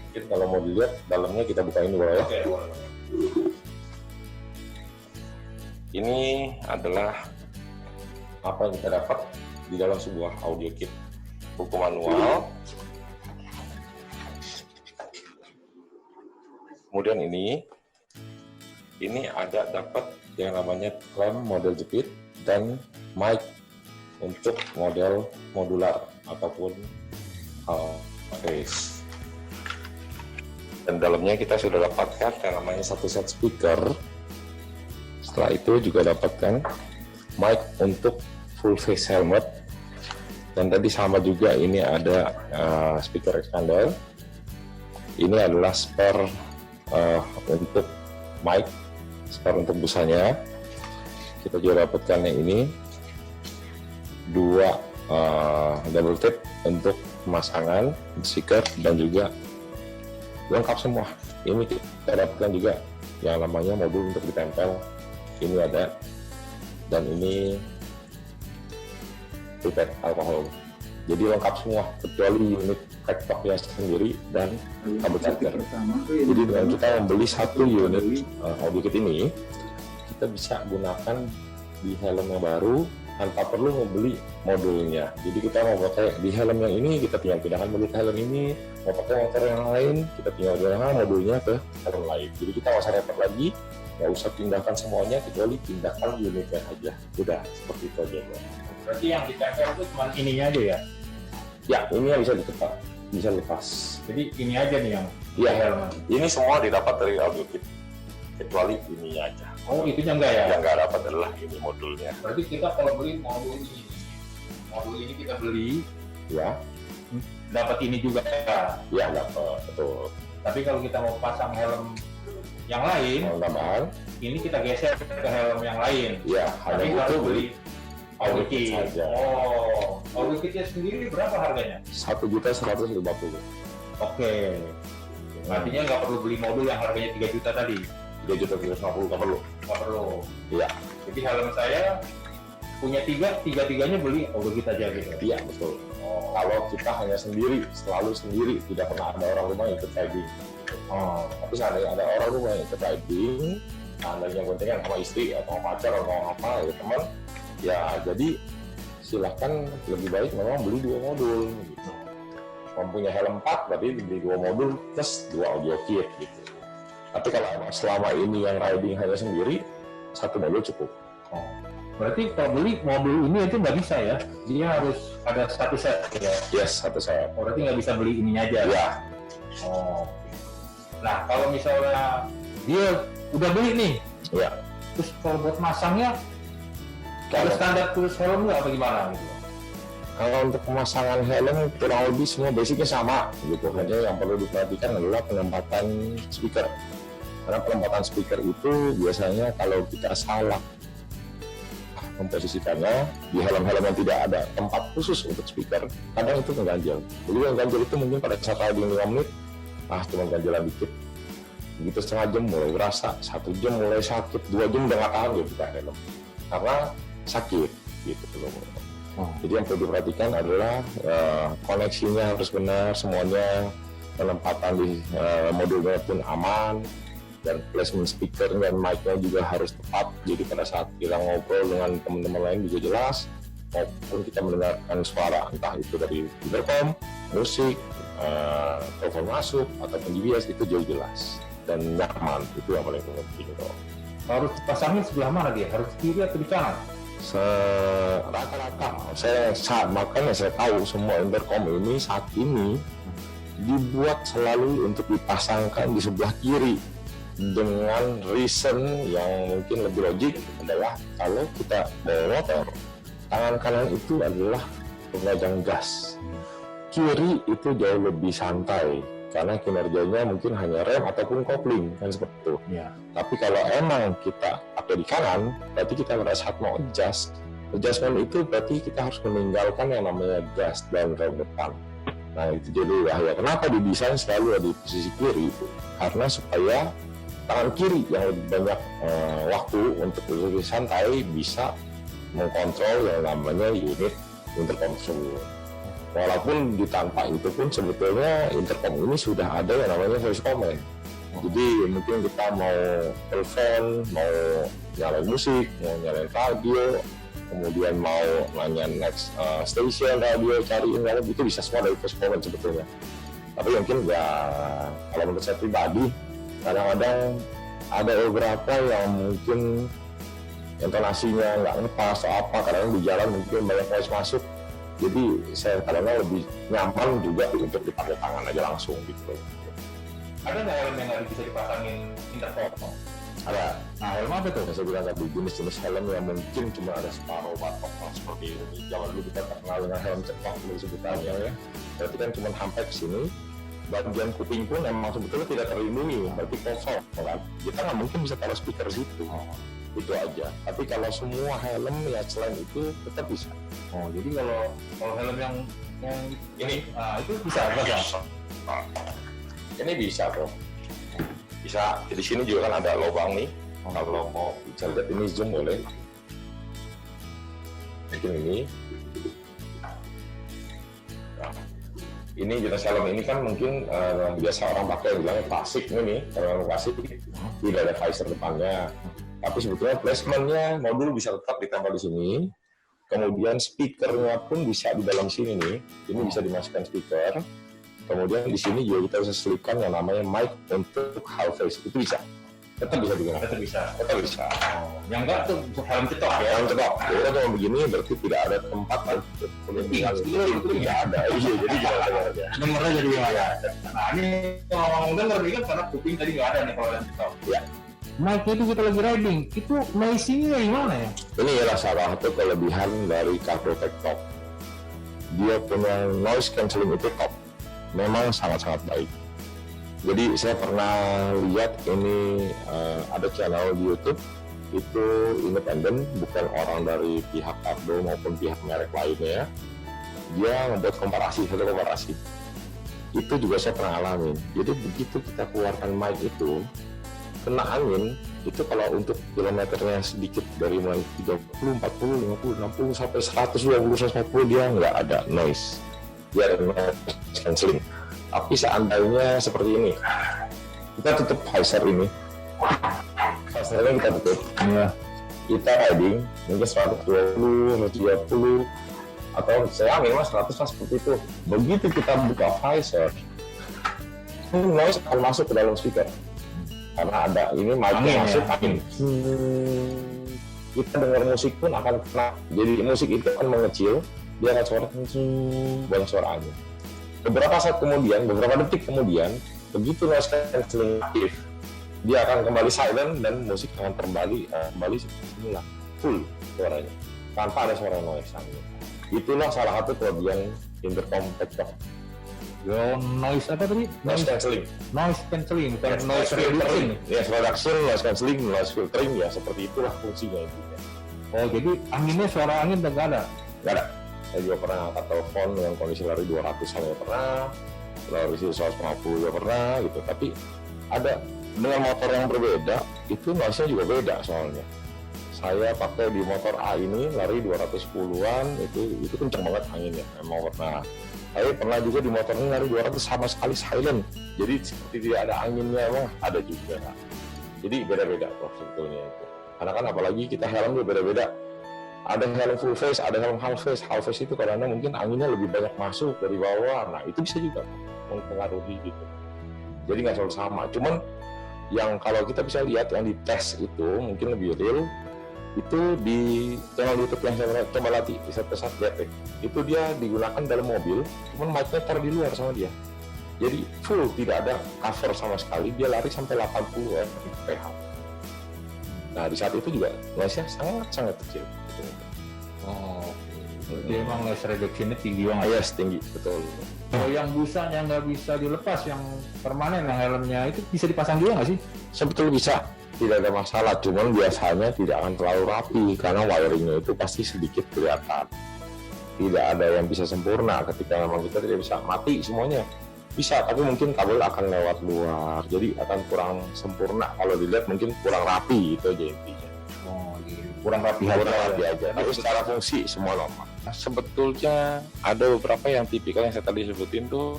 Mungkin kalau mau dilihat dalamnya kita buka ini boleh ya. Ini adalah apa yang kita dapat di dalam sebuah audio kit. Buku manual. Kemudian ini ada dapat yang namanya klem model jepit dan mic untuk model modular ataupun case. Dan dalamnya kita sudah dapatkan yang namanya satu set speaker. Setelah itu juga dapatkan mic untuk full face helmet. Dan tadi sama juga ini ada speaker expander. Ini adalah spare untuk mic, spare untuk busanya. Kita juga dapatkan yang ini, dua double tape untuk pemasangan speaker dan juga lengkap semua. Ini kita dapatkan juga yang namanya modul untuk ditempel. Ini ada, dan ini pipet alkohol. Jadi lengkap semua kecuali unit tektoknya sendiri dan kabel charger. Jadi dengan kita membeli satu unit audio kit ini, kita bisa gunakan di helm yang baru tanpa perlu membeli modulnya. Jadi kita mau pakai di helm yang ini, kita tinggal pindahkan modul ke helm ini. Mau pakai motor yang lain, kita tinggal pindahkan modulnya ke helm lain. Jadi kita nggak usah repot lagi, nggak usah pindahkan semuanya, kecuali pindahkan unitnya aja. Udah seperti itu aja. Berarti yang ditempel itu cuma ininya aja ya? Ya, ini yang bisa dikepak, bisa lepas. Jadi ini aja nih yang Iya, helm. ini semua didapat dari audio kit, kecuali ini aja. Oh, itunya enggak ya? Yang nggak dapat adalah ini modulnya. Berarti kita kalau beli modul ini kita beli, Ya, dapat ini juga ya. ya dapat, betul. Tapi kalau kita mau pasang helm yang lain, Yang tambahan, ini kita geser ke helm yang lain. ya hanya Tapi itu harus beli audio audio kit kit. saja. Oh, audio kitnya sendiri berapa harganya? 1.150.000. Oke. Artinya nggak perlu beli modul yang harganya 3 juta tadi. 3.350 nggak perlu. Nggak perlu. Iya, Jadi helm saya punya tiga-tiganya beli audio kit aja gitu. iya betul. Oh, Kalau kita hanya sendiri, selalu sendiri, tidak pernah ada orang rumah yang ikut riding. oh. Tapi seandainya ada orang rumah yang ikut riding, seandainya yang penting kan sama istri atau pacar atau apa ya teman, ya jadi silahkan lebih baik memang beli 2 modul gitu. Mempunyai helm 4 berarti beli 2 modul plus 2 audio kit gitu. Tapi kalau emang selama ini yang riding hanya sendiri, 1 modul cukup. Oh. Berarti kalau beli modul ini itu nggak bisa ya? Dia harus ada satu set ya? Yes, satu set. Oh, berarti nggak bisa beli ininya aja? Ya, Oh. Nah, kalau misalnya dia udah beli nih, ya. terus kalau buat masangnya, ada Kalau, standar tulis helm nggak apa gimana gitu? kalau untuk pemasangan helm kurang lebih semua basicnya sama gitu. Hanya yang perlu diperhatikan adalah penempatan speaker. Karena penempatan speaker itu biasanya kalau kita salah memposisikannya di helm-helm yang tidak ada tempat khusus untuk speaker, kadang itu mengganjal. Jadi yang ganjal itu mungkin pada saat riding 5 menit, cuma ganjalan dikit. Begitu setengah jam mulai berasa, 1 jam mulai sakit, 2 jam udah nggak tahan dia buka helm. Karena sakit gitu loh. Jadi yang perlu diperhatikan adalah koneksinya harus benar, semuanya penempatan di modulnya pun aman, dan placement speaker dan mic-nya juga harus tepat. Jadi pada saat kita ngobrol dengan teman-teman lain juga jelas, maupun kita mendengarkan suara entah itu dari intercom, musik, telepon masuk ataupun GPS itu jauh jelas dan nyaman. Itu yang paling penting. Harus pasangnya sebelah mana dia? Harus kiri atau di kanan? Rata-rata makanya saya tahu semua intercom ini saat ini dibuat selalu untuk dipasangkan di sebelah kiri, dengan reason yang mungkin lebih logik adalah kalau kita bawa motor, tangan kanan itu adalah pemegang gas, kiri itu jauh lebih santai karena kinerjanya mungkin hanya rem ataupun kopling kan seperti itu. Ya. Tapi kalau emang kita pakai di kanan, berarti kita pada saat mau adjustment itu berarti kita harus meninggalkan yang namanya gas dan rem depan. Nah itu jadi bahaya. Kenapa didesain selalu ada di posisi kiri? Karena supaya tangan kiri yang lebih banyak waktu untuk lebih santai bisa mengkontrol yang namanya unit intercom tersebut. Walaupun tanpa itu pun sebetulnya intercom ini sudah ada yang namanya voice command. Jadi mungkin kita mau telepon, mau nyalain musik, mau nyalain radio, kemudian mau nanya next station radio, cariin radio, itu bisa semua dari voice command sebetulnya. Tapi mungkin ya kalau menurut saya pribadi, kadang-kadang ada beberapa yang mungkin intonasinya nggak ngepas atau apa, kadang di jalan mungkin banyak voice masuk, jadi saya kadang-kadang lebih nyaman juga untuk dipakai tangan aja langsung gitu. Ada nggak helm yang nggak bisa dipasangin intercom? Ada. Nah, helm apa tuh? Yang saya bilang tadi jenis-jenis helm yang mungkin cuma ada separuh batok seperti ini. Zaman dulu kita terkenal dengan helm cetok sebutannya ya. Berarti kan cuma sampai ke sini. Bagian kuping pun emang sebetulnya tidak terlindungi, berarti kosong kan. Kita nggak mungkin bisa taruh speaker situ. Itu aja. Tapi kalau semua helm ya selain itu tetap bisa. Oh, jadi kalau helm yang Ini itu bisa. Ini bisa bro. Bisa. Di sini juga kan ada lubang nih. Kalau mau bisa lihat ini zoom boleh. Mungkin ini. Nah, ini jenis helm ini kan mungkin biasa orang pakai bilangnya klasik ini, kalau klasik tidak ada visor depannya. Tapi sebetulnya placementnya modul bisa tetap ditempel di sini. Kemudian speakernya pun bisa di dalam sini nih. Ini bisa dimasukkan speaker. Kemudian di sini juga kita bisa selipkan yang namanya mic untuk half face. Itu bisa. Tetap bisa digunakan. Tetap bisa. Tetap bisa. Yang enggak tuh helm cetok ya. Yang cetok. Jadi kan cuma begini berarti tidak ada tempat kan. Itu tidak ada. Iya, jadi gimana aja. Dengernya jadi gimana? Nah, ini ngomong denger nih kan karena kuping tadi nggak ada nih kalau helm cetok. Ya. Mic itu kita lagi riding, itu noise-nya gimana ya? Ini adalah salah satu kelebihan dari Cabrotech Top. Dia punya noise cancelling itu top. Memang sangat-sangat baik. Jadi saya pernah lihat ini ada channel di YouTube itu independen, bukan orang dari pihak Cabro maupun pihak merek lainnya. Dia membuat komparasi, satu komparasi. Itu juga saya pernah alamin. Jadi begitu kita keluarkan mic itu, kena angin, itu kalau untuk kilometernya sedikit dari mulai 30, 40, 50, 60 sampai 120, 140 dia nggak ada noise. Dia ada noise cancelling. Tapi seandainya seperti ini, kita tutup visor ini. Visornya kita tutup. Iya. Kita riding mungkin 120, 130 atau saya minimal 100 lah seperti itu. Begitu kita buka visor, noise akan masuk ke dalam speaker. Karena ada ini mic masuk angin. Kita dengar musik pun akan kena. Jadi musik itu akan mengecil, dia akan suara banyak suara angin. Beberapa saat kemudian, beberapa detik kemudian, begitu noise cancelling aktif, dia akan kembali silent dan musik akan kembali seperti semula, full suaranya, tanpa ada suara noise angin. Itulah salah satu kelebihan intercom TikTok. Noise apa tadi? Noise cancelling. Noise cancelling, bukan Yes, noise reducing. Yes, reduction, noise cancelling, noise filtering, ya seperti itulah fungsinya intinya. Oh, jadi anginnya, suara angin udah nggak ada? Nggak ada. Saya juga pernah angkat telepon dengan kondisi lari 200 saya pernah, lari 150 juga pernah gitu. Tapi ada dengan motor yang berbeda, itu noise-nya juga beda soalnya. Saya pakai di motor A ini lari 210-an, itu kencang banget anginnya. Emang pernah. Saya pernah juga di motor ini lari 200 sama sekali silent. Jadi seperti tidak ada anginnya, emang ada juga. Jadi beda-beda kok sebetulnya itu. Karena kan apalagi kita helm juga beda-beda. Ada helm full face, ada helm half face. Half face itu karena mungkin anginnya lebih banyak masuk dari bawah. Nah itu bisa juga mempengaruhi gitu. Jadi nggak selalu sama. Cuman yang kalau kita bisa lihat yang di tes itu mungkin lebih real. Itu di channel YouTube yang saya coba latih di saat lihat itu dia digunakan dalam mobil, cuman mic-nya taruh di luar sama dia. Jadi full tidak ada cover sama sekali, dia lari sampai 80 mph. Nah di saat itu juga noise-nya sangat kecil. Oh, jadi emang noise reduction-nya tinggi banget. Yes, tinggi, betul. Kalau yang busa yang nggak bisa dilepas, yang permanen, yang helmnya itu bisa dipasang juga nggak sih? Sebetulnya bisa, tidak ada masalah, cuman biasanya tidak akan terlalu rapi karena wiringnya itu pasti sedikit kelihatan. Tidak ada yang bisa sempurna ketika memang kita tidak bisa mati semuanya. Bisa, tapi mungkin kabel akan lewat luar, jadi akan kurang sempurna. Kalau dilihat mungkin kurang rapi, itu aja intinya. Oh, iya. Kurang rapi aja. Tapi secara fungsi semua normal. Sebetulnya ada beberapa yang tipikal yang saya tadi sebutin tuh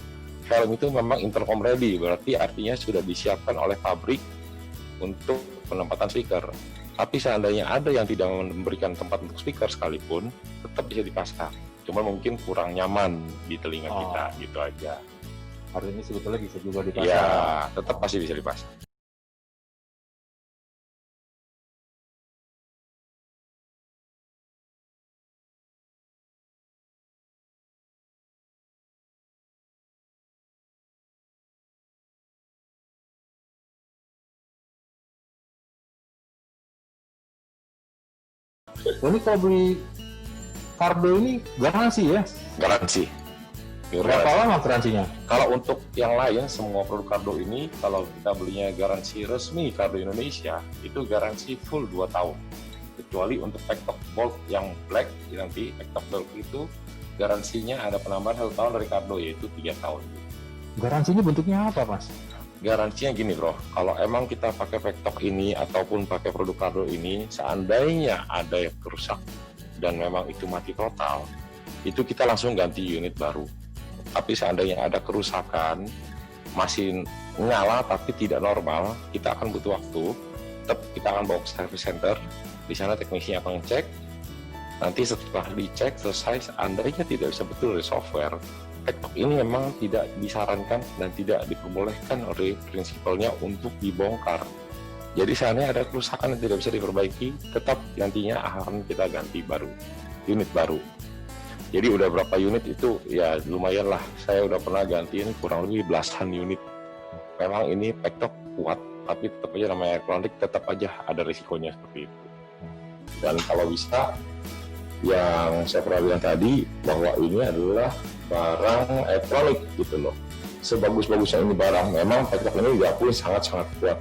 helm itu memang intercom ready, berarti artinya sudah disiapkan oleh pabrik untuk penempatan speaker. Tapi seandainya ada yang tidak memberikan tempat untuk speaker sekalipun, tetap bisa dipasang. Cuma mungkin kurang nyaman di telinga kita, gitu aja. Artinya sebetulnya bisa juga dipasang. Ya, tetap pasti bisa dipasang. Oh, ini kalau beli Cardo ini garansi ya? Garansi. Berapa lama garansinya? Kalau untuk yang lain, semua produk Cardo ini, kalau kita belinya garansi resmi Cardo Indonesia, itu garansi full 2 tahun. Kecuali untuk Pektok Bolt yang black, nanti Pektok Bolt itu garansinya ada penambahan 1 tahun dari Cardo, yaitu 3 tahun. Garansinya bentuknya apa, Mas? Garansinya gini bro, kalau emang kita pakai Pektok ini ataupun pakai produk Cardo ini, seandainya ada yang rusak dan memang itu mati total, itu kita langsung ganti unit baru. Tapi seandainya ada kerusakan, masih nyala tapi tidak normal, kita akan butuh waktu. Tetap kita akan bawa ke service center, di sana teknisinya akan ngecek. Nanti setelah dicek selesai, seandainya tidak bisa betul dari software, Pektok ini memang tidak disarankan dan tidak diperbolehkan oleh prinsipalnya untuk dibongkar. Jadi seandainya ada kerusakan yang tidak bisa diperbaiki, tetap nantinya akan kita ganti baru, unit baru. Jadi udah berapa unit itu ya lumayan lah. Saya udah pernah gantiin kurang lebih belasan unit. Memang ini Pektok kuat, tapi tetap aja namanya elektronik, tetap aja ada risikonya seperti itu. Dan kalau bisa, yang saya pernah bilang tadi bahwa ini adalah barang elektronik gitu loh. Sebagus-bagusnya ini barang, memang Pektok ini diakui sangat-sangat kuat.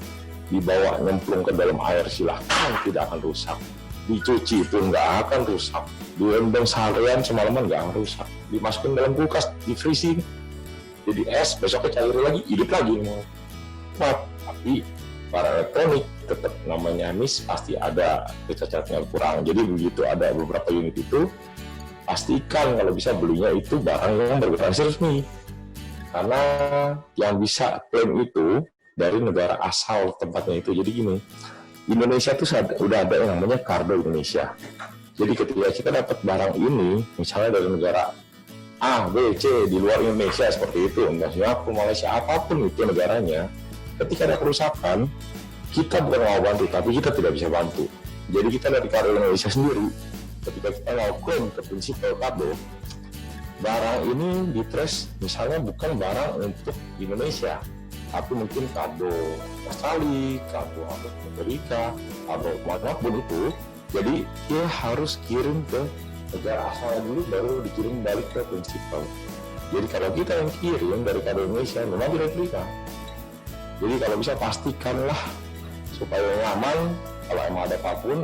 Dibawa nyemplung ke dalam air silahkan tidak akan rusak. Dicuci itu nggak akan rusak, direndam seharian semalaman nggak akan rusak, dimasukin dalam kulkas, di freezing jadi es, besoknya cair lagi, hidup lagi mau kuat. Tapi para elektronik tetap namanya miss, pasti ada kecacatnya kurang. Jadi begitu ada beberapa unit itu, pastikan kalau bisa belinya itu barang yang bergaransi resmi, karena yang bisa klaim itu dari negara asal tempatnya itu. Jadi gini, Indonesia tuh udah ada yang namanya Cardo Indonesia. Jadi ketika kita dapat barang ini, misalnya dari negara A, B, C di luar Indonesia seperti itu, entah Singapura, Malaysia, apapun itu negaranya, ketika ada kerusakan, kita bukan mau bantu, tapi kita tidak bisa bantu. Jadi kita dari Cardo Indonesia sendiri, ketika kita mau klaim ke prinsipal Cardo, barang ini ditrace misalnya bukan barang untuk Indonesia, tapi mungkin kado Australia, kado Amerika, kado manapun itu. Jadi dia harus kirim ke negara asalnya dulu, baru dikirim balik ke prinsipal. Jadi kalau kita yang kirim dari kado Indonesia, memang tidak diberikan. Jadi kalau bisa pastikanlah supaya nyaman, kalau emang ada apapun,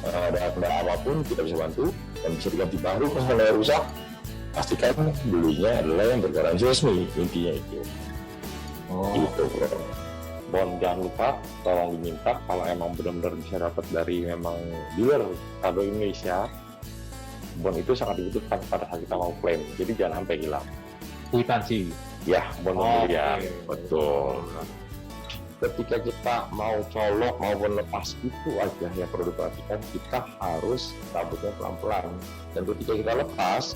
ada kendala apapun, kita bisa bantu dan bisa diganti baru kalau ada rusak. Pastikan belinya adalah yang bergaransi resmi, intinya itu. Gitu bro. Bon, jangan lupa tolong diminta kalau emang benar-benar bisa dapat dari memang dealer Cardo Indonesia, bon itu sangat dibutuhkan pada saat kita mau klaim. Jadi jangan sampai hilang. Kwitansi. Ya, bon ya, Oke. betul. Ketika kita mau colok maupun lepas itu aja yang perlu diperhatikan, kita harus cabutnya pelan-pelan. Dan ketika kita lepas,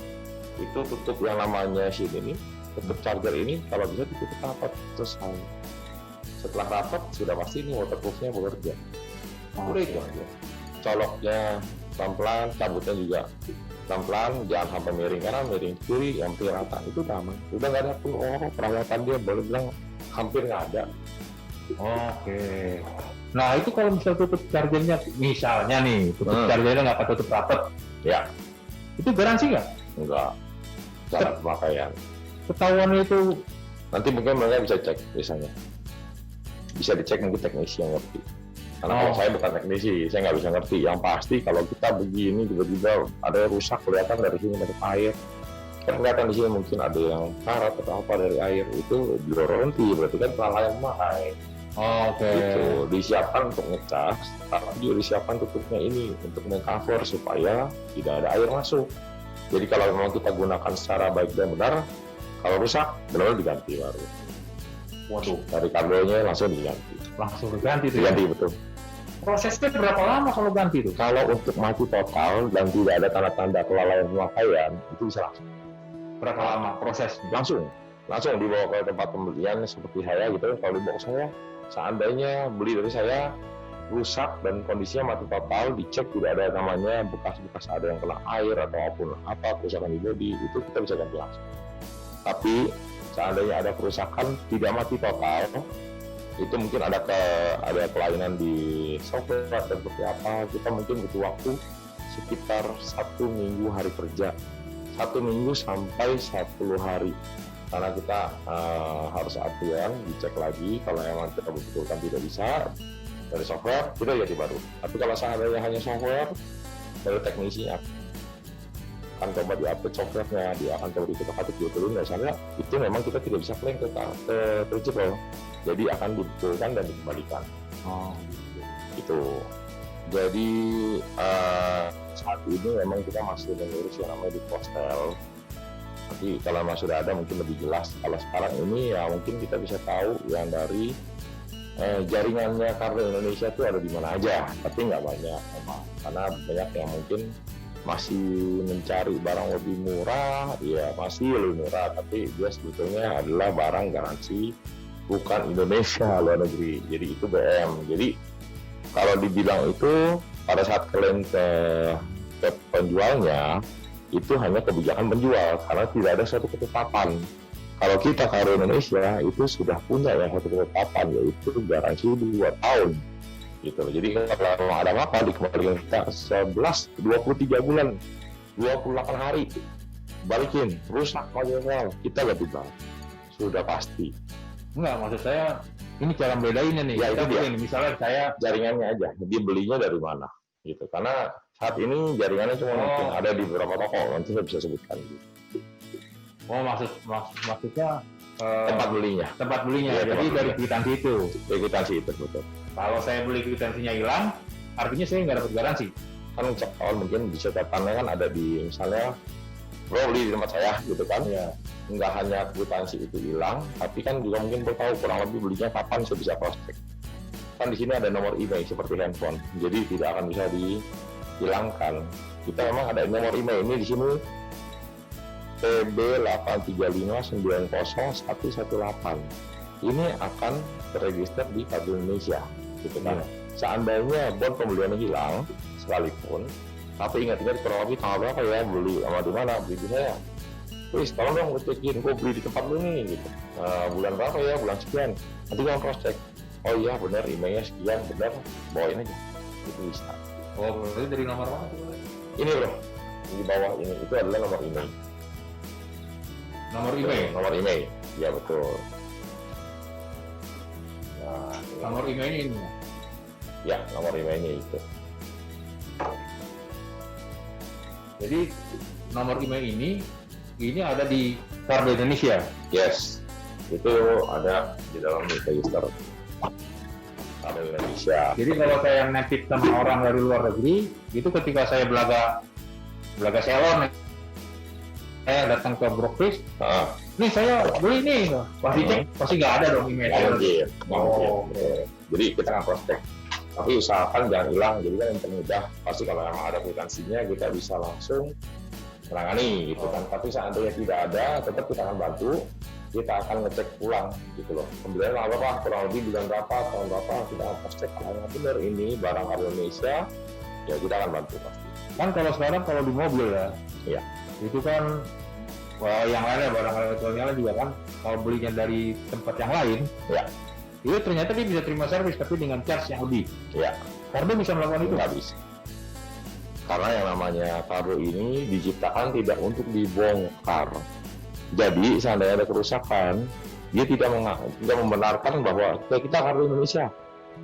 itu tutup yang namanya sini ini, tutup charger ini kalau bisa ditutup rapat selesai. Setelah rapat sudah pasti ini waterproofnya bekerja. Udah itu aja. Coloknya pelan-pelan, cabutnya juga pelan-pelan, jangan sampai miring kanan, miring kiri, yang hampir rata, itu aman. Udah nggak ada pun perawatan dia, boleh bilang hampir nggak ada. Oke. Nah itu kalau misalnya tutup chargernya, misalnya nih tutup chargernya nggak pakai tutup rapat, Ya, itu garansi nggak? enggak. Cara pemakaian. Ketahuan itu Nanti mungkin mereka bisa cek biasanya. Bisa dicek mungkin teknisi yang ngerti. Karena kalau saya bukan teknisi, saya nggak bisa ngerti. Yang pasti kalau kita begini tiba-tiba ada yang rusak kelihatan dari sini dari air. Kan kelihatan di sini mungkin ada yang karat atau apa dari air, itu digaransi, berarti kan salah yang memakai. oke. Gitu. Disiapkan untuk ngecas, tapi juga disiapkan tutupnya ini untuk mengcover supaya tidak ada air masuk. Jadi kalau memang kita gunakan secara baik dan benar, kalau rusak benar-benar diganti baru. Waduh, Dari kabelnya langsung diganti. langsung diganti tuh ya. Diganti betul. Prosesnya berapa lama kalau ganti tuh? Kalau untuk mati total dan tidak ada tanda-tanda kelalaian pemakaian, itu bisa langsung. Berapa lama proses? Langsung dibawa ke tempat pembelian seperti saya gitu. Kalau dibawa ke saya, seandainya beli dari saya rusak dan kondisinya mati total, dicek tidak ada namanya bekas-bekas ada yang kena air atau apapun apa kerusakan di bodi, itu kita bisa ganti langsung. Tapi seandainya ada kerusakan tidak mati total, itu mungkin ada kelainan di software dan seperti apa, kita mungkin butuh waktu sekitar 1 minggu hari kerja, 1 minggu sampai 10 hari, karena kita harus upgrade, dicek lagi kalau emang kita betulkan tidak bisa dari software, kita ganti baru. Tapi kalau seandainya hanya software, dari teknisi akan coba di-update softwarenya, dia akan coba diketok-ketik betulin, misalnya itu memang kita tidak bisa klaim ke prinsipal, jadi akan dibetulkan dan dikembalikan. Itu. Jadi saat ini memang kita masih mengurus yang namanya di postel. Nanti kalau memang sudah ada mungkin lebih jelas. Kalau sekarang ini ya mungkin kita bisa tahu yang dari jaringannya Kargo Indonesia itu ada di mana aja, tapi nggak banyak memang, karena banyak yang mungkin masih mencari barang lebih murah, ya masih lebih murah, tapi dia sebetulnya adalah barang garansi bukan Indonesia, luar negeri. Jadi itu BM. Jadi kalau dibilang itu pada saat kalian ke penjualnya itu hanya kebijakan penjual, karena tidak ada suatu ketetapan. Kalau kita Kargo Indonesia itu sudah punya yang satu ketetapan, yaitu garansi 2 tahun. Gitu. Jadi kalau ada apa dikembalikan kita 23 bulan, 28 hari, balikin, rusak manual, kita ganti bang. Sudah pasti. Enggak, maksud saya ini cara bedainnya nih. Ya, kita itu dia. begini, misalnya saya Jaringannya aja, dia belinya dari mana, gitu. Karena saat ini jaringannya cuma mungkin ada di beberapa toko, nanti saya bisa sebutkan. Gitu. maksudnya Tempat belinya. tempat belinya. Iya, Jadi tempat dari belinya. kwitansi itu. Kwitansi itu betul. Kalau saya beli kwitansinya hilang, artinya saya nggak dapat garansi. Kan cek awal mungkin bisa catatannya kan ada di misalnya bro beli di tempat saya gitu kan. Iya. Nggak hanya kwitansi itu hilang, tapi kan juga mungkin bro tahu kurang lebih belinya kapan saya bisa cross check. Kan di sini ada nomor email seperti handphone, jadi tidak akan bisa dihilangkan. Kita memang ada nomor email ini di sini PB83590118. Ini akan terregister di Kargo Indonesia, gitu kan. Seandainya bon pembeliannya hilang sekalipun, tapi ingat-ingat kurang lebih tanggal berapa ya beli, sama di mana beli di saya. Terus tolong dong ngecekin, gue beli di tempat lu nih, gitu. Bulan berapa ya, bulan sekian. Nanti kamu cross check. Oh iya benar, emailnya sekian, benar, bawain aja. Itu bisa. Oh, berarti dari nomor mana tuh? Ini bro, di bawah ini itu adalah nomor email. Nomor email. Nomor email, ya betul. Nah, ini. Nomor email ini. Ya, nomor emailnya itu. Jadi nomor email ini ada di Kargo Indonesia. Yes, itu ada di dalam register Kargo Indonesia. Jadi kalau saya nitip sama orang dari luar negeri, itu ketika saya belaga salon, saya datang ke Brokfish, nih saya beli nih, pasti cek, pasti nggak ada dong email. Mungkin. Oh, Jadi kita akan cross check. Tapi usahakan jangan hilang. Jadi kan yang termudah pasti kalau memang ada kwitansinya kita bisa langsung menangani gitu kan. Tapi seandainya tidak ada, tetap kita akan bantu. Kita akan ngecek ulang gitu loh. Pembelian apa kurang lebih bulan berapa, tahun berapa, kita akan cross check yang benar ini barang Kargo Indonesia. Ya kita akan bantu pasti. kan kalau sekarang kalau di mobil ya, Iya. itu kan yang lainnya barang elektronik lain juga kan, kalau belinya dari tempat yang lain, Ya. itu ternyata dia bisa terima servis tapi dengan charge yang lebih. Ya. Kargo bisa melakukan itu. Nggak bisa. Karena yang namanya Kargo ini diciptakan tidak untuk dibongkar. Jadi seandainya ada kerusakan, dia tidak membenarkan bahwa kita Kargo Indonesia,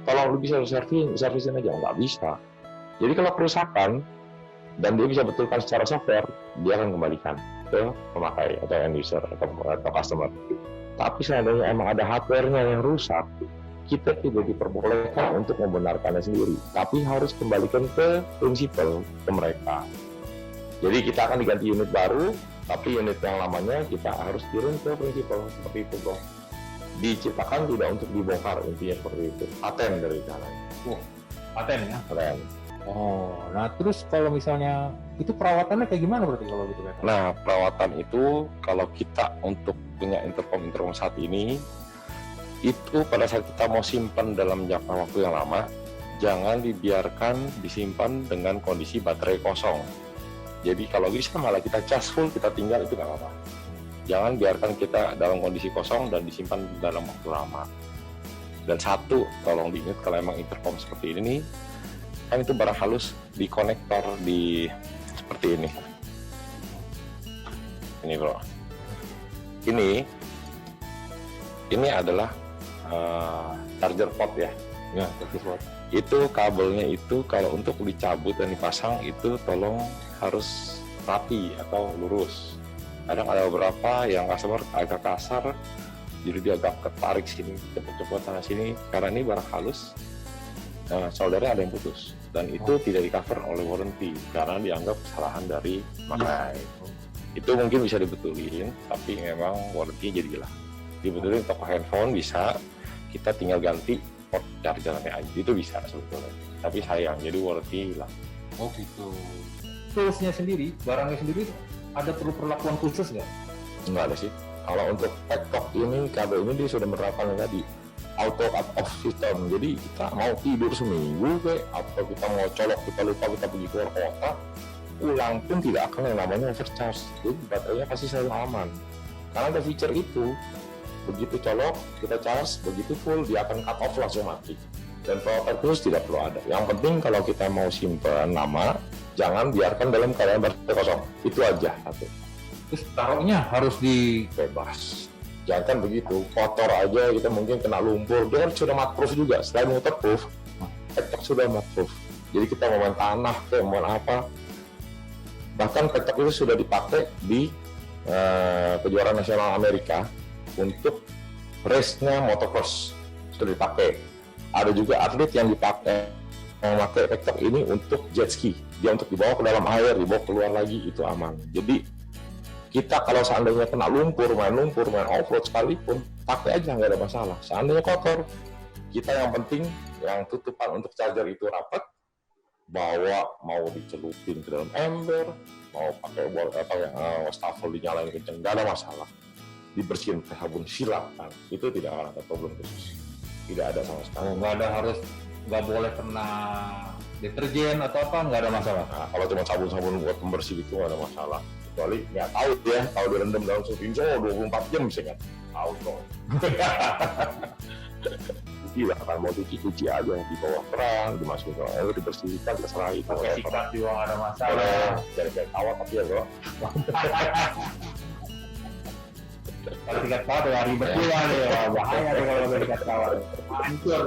tolong lu bisa servisin aja, nggak bisa. Jadi kalau kerusakan dan dia bisa betulkan secara software, dia akan kembalikan ke pemakai atau end user atau customer. Tapi seandainya emang ada hardware-nya yang rusak, kita tidak diperbolehkan untuk membenarkannya sendiri, tapi harus kembalikan ke prinsipal ke mereka. Jadi kita akan diganti unit baru, tapi unit yang lamanya kita harus kirim ke prinsipal, seperti itu bro. Diciptakan tidak untuk dibongkar, intinya seperti itu. Paten dari sana. Paten ya. Paten. Oh, nah terus kalau misalnya itu perawatannya kayak gimana berarti kalau gitu kan? Nah, perawatan itu kalau kita untuk punya intercom saat ini, itu pada saat kita mau simpan dalam jangka waktu yang lama, jangan dibiarkan disimpan dengan kondisi baterai kosong. Jadi kalau bisa malah kita cas full, kita tinggal, itu nggak apa-apa. Jangan biarkan kita dalam kondisi kosong dan disimpan dalam waktu lama. Dan satu, tolong diingat kalau emang intercom seperti ini, kan itu barang halus di konektor di seperti ini. Ini bro, ini adalah charger port ya. Ya, charger port. Itu kabelnya itu kalau untuk dicabut dan dipasang itu tolong harus rapi atau lurus. Kadang ada beberapa yang customer agak kasar, jadi dia agak ketarik sini, cepet-cepet sana sini. Karena ini barang halus, soldernya ada yang putus dan itu tidak di cover oleh warranty karena dianggap kesalahan dari makai. Itu mungkin bisa dibetulin, tapi memang warranty jadi hilang. Dibetulin toko handphone bisa, kita tinggal ganti port chargernya aja, itu bisa sebetulnya. Tapi sayang, jadi warranty hilang. Oh gitu. Toolsnya sendiri, barangnya sendiri ada perlu perlakuan khusus nggak? Enggak ada sih. Kalau untuk TikTok ini, kabel ini dia sudah menerapkan yang tadi auto cut off system. Jadi kita mau tidur seminggu kayak, atau kita mau colok, kita lupa kita pergi keluar kota, ulang pun tidak akan yang namanya overcharge. Jadi baterainya pasti selalu aman. Karena ada feature itu, begitu colok, kita charge, begitu full, dia akan cut off langsung mati. Dan perawatan khusus tidak perlu ada. Yang penting kalau kita mau simpan lama, jangan biarkan dalam keadaan baterai kosong. Itu aja satu. Terus taruhnya harus di Bebas. Jangan kan begitu, kotor aja kita mungkin kena lumpur. Dia kan sudah matproof juga, selain waterproof, TikTok sudah matproof. Jadi kita mau main tanah, mau main apa, bahkan TikTok itu sudah dipakai di kejuaraan nasional Amerika untuk race-nya motocross, sudah dipakai. Ada juga atlet yang dipakai memakai TikTok ini untuk jet ski, dia untuk dibawa ke dalam air, dibawa keluar lagi, itu aman. Jadi kita kalau seandainya kena lumpur, main off-road sekalipun, pakai aja nggak ada masalah. Seandainya kotor, kita yang penting yang tutupan untuk charger itu rapat, bawa mau dicelupin ke dalam ember, mau pakai wastafel dinyalain kenceng, nggak ada masalah. Dibersihin pakai sabun silakan, itu tidak akan ada problem khusus. Tidak ada sama sekali. nggak boleh kena deterjen atau apa, nggak ada masalah. Nah, kalau cuma sabun-sabun buat pembersih itu nggak ada masalah. Kecuali nggak tahu ya, kalau direndam dalam suhu Vinso 24 jam bisa nggak tahu dong. Gila kan, mau cuci aja di bawah keran, dimasukin ke air, dibersihkan, terserah itu. Pakai sikat juga nggak ada masalah. Jangan tawa tapi ya bro. Kalau sikat kawat ya ribet juga nih, bahaya nih kalau sikat kawat. Hancur.